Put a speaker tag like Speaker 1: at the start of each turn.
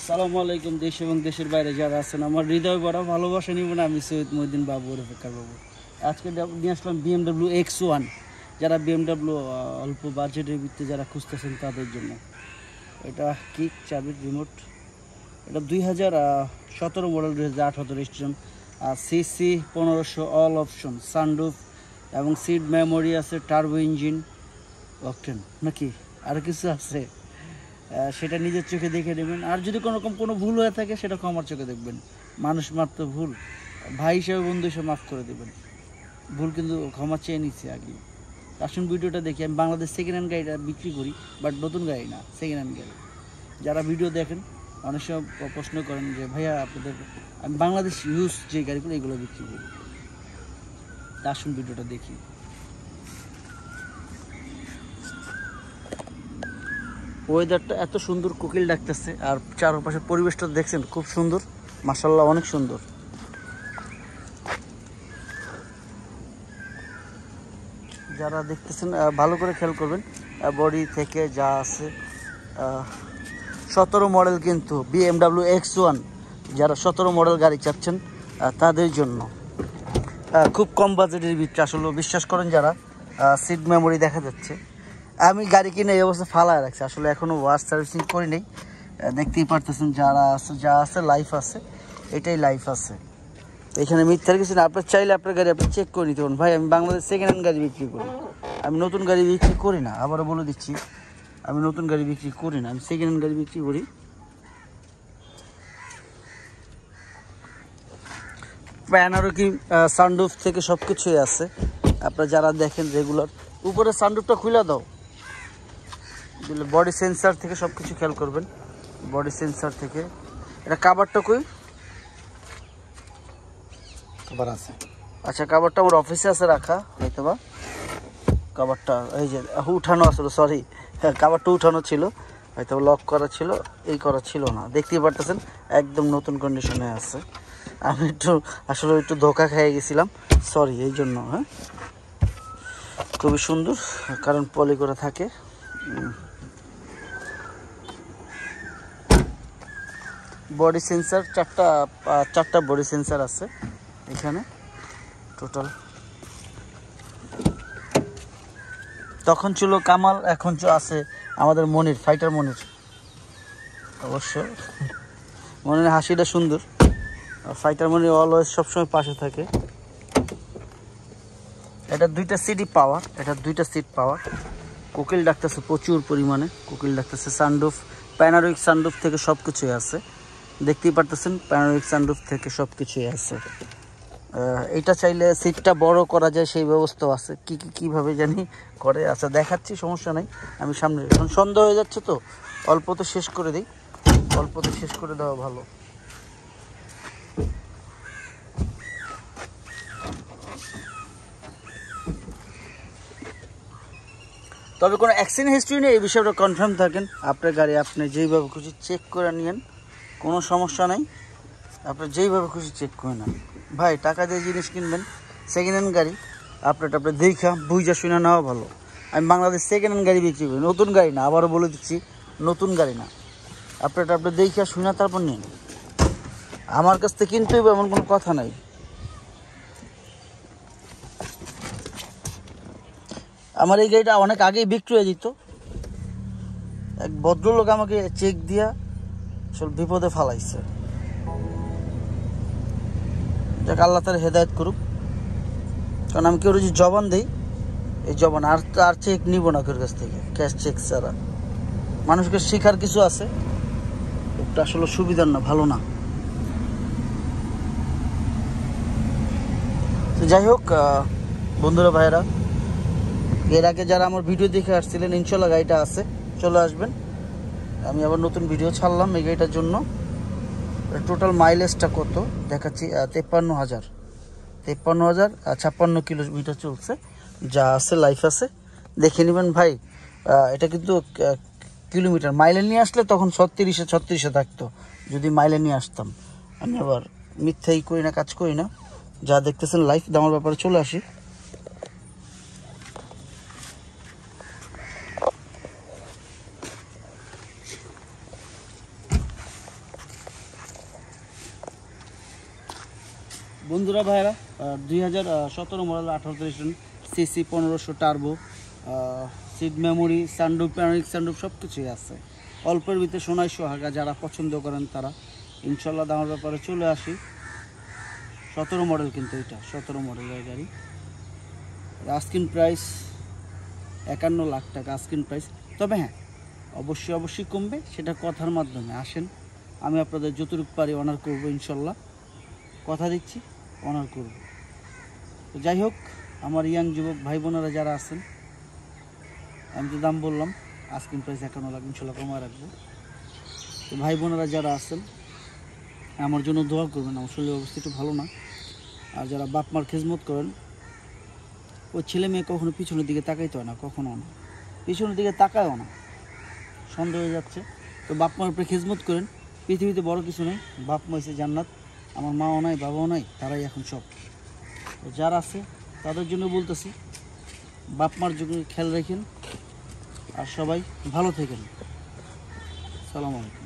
Speaker 1: আসসালামু আলাইকুম। দেশ এবং দেশের বাইরে যারা আছেন, আমার হৃদয় বড় ভালোবাসা নিবেন। আমি সৈয়দ মহিউদ্দিন বাবু ওরফেকার বাবু। আজকে নিয়ে আসলাম BMW X1। যারা BMW অল্প বাজেটের ভিত্তিতে যারা খুঁজতেছেন তাদের জন্য। এটা কিক চাবির রিমোট। এটা 2017 মডেল, 2018 রেজিস্ট্রেশন। আর সিসি 1500, অল অপশন, সানরুফ এবং সিট মেমোরি আছে, টার্বো ইঞ্জিন, অকটেন নাকি আর কিছু আছে সেটা নিজের চোখে দেখে নেবেন। আর যদি কোনো ভুল হয়ে থাকে সেটা ক্ষমার চোখে দেখবেন। মানুষ মাত্র ভুল, ভাই হিসেবে বন্ধু হিসেবে মাফ করে দেবেন। ভুল কিন্তু ক্ষমা চেয়ে নিচ্ছি আগে। আসুন ভিডিওটা দেখি। আমি বাংলাদেশ সেকেন্ড হ্যান্ড গাড়িটা বিক্রি করি, বাট নতুন গাড়ি না, সেকেন্ড হ্যান্ড গাড়ি। যারা ভিডিও দেখেন অনেক সময় প্রশ্ন করেন যে ভাইয়া আপনাদের, আমি বাংলাদেশ ইউজ যে গাড়িগুলো এগুলো বিক্রি করি। তা আসুন ভিডিওটা দেখি। ওয়েদারটা এত সুন্দর, কোকিল ডাকতেছে, আর চারপাশের পরিবেশটা দেখছেন খুব সুন্দর, মাশাআল্লাহ অনেক সুন্দর। যারা দেখতেছেন ভালো করে খেয়াল করবেন। বডি থেকে যা আছে 17 মডেল, কিন্তু BMW X1 যারা 17 মডেল গাড়ি চাচ্ছেন তাদের জন্য খুব কম বাজেটের ভিতরে। আসলে বিশ্বাস করেন যারা, সিট মেমোরি দেখা যাচ্ছে। আমি গাড়ি কিনে এই অবস্থা ফালায় রাখছি, আসলে এখনও ওয়াশ সার্ভিসিং করি নেই। দেখতেই পারতেছেন যারা আছে, যা আছে লাইফ আছে, এটাই লাইফ আছে। এখানে মিথ্যার কিছু না। আপনার চাইলে আপনার গাড়ি আপনি চেক করে নিতে পারেন। ভাই আমি বাংলাদেশ সেকেন্ড হ্যান্ড গাড়ি বিক্রি করি, আমি নতুন গাড়ি বিক্রি করি না। আবারও বলে দিচ্ছি, আমি নতুন গাড়ি বিক্রি করি না, আমি সেকেন্ড হ্যান্ড গাড়ি বিক্রি করি। প্যানোরামিক সানরুফ থেকে সব কিছুই আছে। আপনারা যারা দেখেন রেগুলার, উপরে সানরুফটা খুলে দাও, বডি সেন্সার থেকে সব কিছু খেয়াল করবেন। বডি সেন্সার থেকে এটা কাভারটা কই
Speaker 2: কভার আছে।
Speaker 1: আচ্ছা, কাভারটা আমার অফিসে আছে রাখা, হয়তো বা কাভারটা এই যে উঠানো আসলে, সরি কাভারটা উঠানো ছিল, হয়তো লক করা ছিল, এই করা ছিল না। দেখতেই পারতেছেন একদম নতুন কন্ডিশনে আছে। আমি আসলে একটু ধোকা খেয়ে গেছিলাম, সরি এই জন্য। হ্যাঁ, খুবই সুন্দর, কারণ পলি করে থাকে। বডি সেন্সার চারটা বডি সেন্সার আছে এখানে টোটাল। তখন ছিল কামাল, এখন আছে আমাদের মনির, ফাইটার মনির। অবশ্য মনির হাসিটা সুন্দর, ফাইটার মনির অলওয়েজ সবসময় পাশে থাকে। এটা দুইটা সিটই পাওয়ার, এটা দুইটা সিট পাওয়ার। কোকিল ডাকতেছে প্রচুর পরিমাণে, কোকিল ডাকতেছে। সানরুফ, প্যানোরামিক সানরুফ থেকে সব কিছুই আছে, দেখতেই পারতেছেন প্যানোরামিক সানরুফ থেকে সব কিছুই আছে। এটা চাইলে সিটটা বড় করা যায়, সেই ব্যবস্থাও আছে। কীভাবে জানি করে, আচ্ছা দেখাচ্ছি, সমস্যা নাই। আমি সামনে, এখন সন্দেহ হয়ে যাচ্ছে তো অল্পতে শেষ করে দিই, অল্পতে শেষ করে দেওয়া ভালো। তবে কোনো অ্যাক্সিডেন্ট হিস্ট্রি নেই, এই বিষয়টা কনফার্ম থাকেন। আপনার গাড়ি আপনি যেইভাবে খুশি চেক করে নিয়েন, কোনো সমস্যা নাই। আপনি যেইভাবে খুশি চেক করে নেন। ভাই টাকা দিয়ে জিনিস কিনবেন, সেকেন্ড হ্যান্ড গাড়ি আপনার দেখা বুঝা শুনে নেওয়া ভালো। আমি বাংলাদেশ সেকেন্ড হ্যান্ড গাড়ি বিক্রি করি, নতুন গাড়ি না, আবারও বলে দিচ্ছি নতুন গাড়ি না। আপনার দেখা শুনে তারপর নিন। আমার কাছ থেকে কিনতে হবে এমন কোনো কথা নাই। আমার এই গাড়িটা অনেক আগেই বিক্রি হয়ে যেত। এক ভদ্রলোক আমাকে চেক দিয়া আসলে বিপদে ফালাইছে। যাক, আল্লাহ তার হেদায়েত করুক। কারণ আমি কেউ যদি জবান দিই, এই জবান আর চেক নিব না কেউ কাছ থেকে, ক্যাশ চেক ছাড়া। মানুষকে শেখার কিছু আছে, এটা আসলে সুবিধার না, ভালো না। তো যাই হোক বন্ধুরা, ভাইয়েরা, এর আগে যারা আমার ভিডিও দেখে আসছিলেন, ইনশাল্লাহ গাড়িটা আছে, চলে আসবেন। আমি আবার নতুন ভিডিও ছাড়লাম এই গাড়িটার জন্য। টোটাল মাইলেজটা কত দেখাচ্ছি, 53,000, 56 কিলোমিটার চলছে, যা আছে লাইফ আছে, দেখে নেবেন ভাই। এটা কিন্তু কিলোমিটার, মাইলে নিয়ে আসলে তখন 36-36 থাকতো যদি মাইলে নিয়ে আসতাম। আমি আবার মিথ্যাই করি না, কাজ করি না। যা দেখতেছেন লাইফ। দামের ব্যাপারে চলে আসি। বন্ধুরা ভাইরা 2017 model 18 registration CC 1500 turbo, seat memory, sunroof, panoramic sunroof সব কিছুই আছে। অল্পের ভিতরে সোনায় সোহাগা, যারা পছন্দ করেন তারা ইনশাল্লাহ দামের ব্যাপারে চলে আসি। 17 মডেল, কিন্তু এটা 17 মডেলের গাড়ি। আস্কিং প্রাইস 51 লাখ টাকা আস্কিং প্রাইস। তবে হ্যাঁ, অবশ্যই কমবে, সেটা কথার মাধ্যমে। আসেন, আমি আপনাদের যতটুকু পারি অনার করবো ইনশাল্লাহ, কথা দিচ্ছি অনার করব। তো যাই হোক, আমার ইয়াং যুবক ভাই বোনেরা যারা আছেন, আমি তো দাম বললাম আস্কিং প্রাইস 51 লাখ, ইনশাল্লাহ কমায় রাখবো। তো ভাই বোনেরা যারা আছেন আমার জন্য দোয়া করবেন, আমার শরীর অবস্থা একটু ভালো না। আর যারা বাপ মার খেজমত করেন, ওই ছেলে মেয়ে কখনো পিছনের দিকে তাকাইতে হয় না, কখনো না, পিছনের দিকে তাকায়ও না, সন্দেহ হয়ে যাচ্ছে। তো বাপ মার উপরে খেজমত করেন, পৃথিবীতে বড় কিছু নেই, বাপ মা হয়েছে জান্নাত। আমার মাও নাই, বাবাও নাই, তারাই এখন সব। তো যারা আছে তাদের জন্য বলতেছি, বাপ মার জন্য খেয়াল রাখেন, আর সবাই ভালো থাকেন। সালাম আলাইকুম।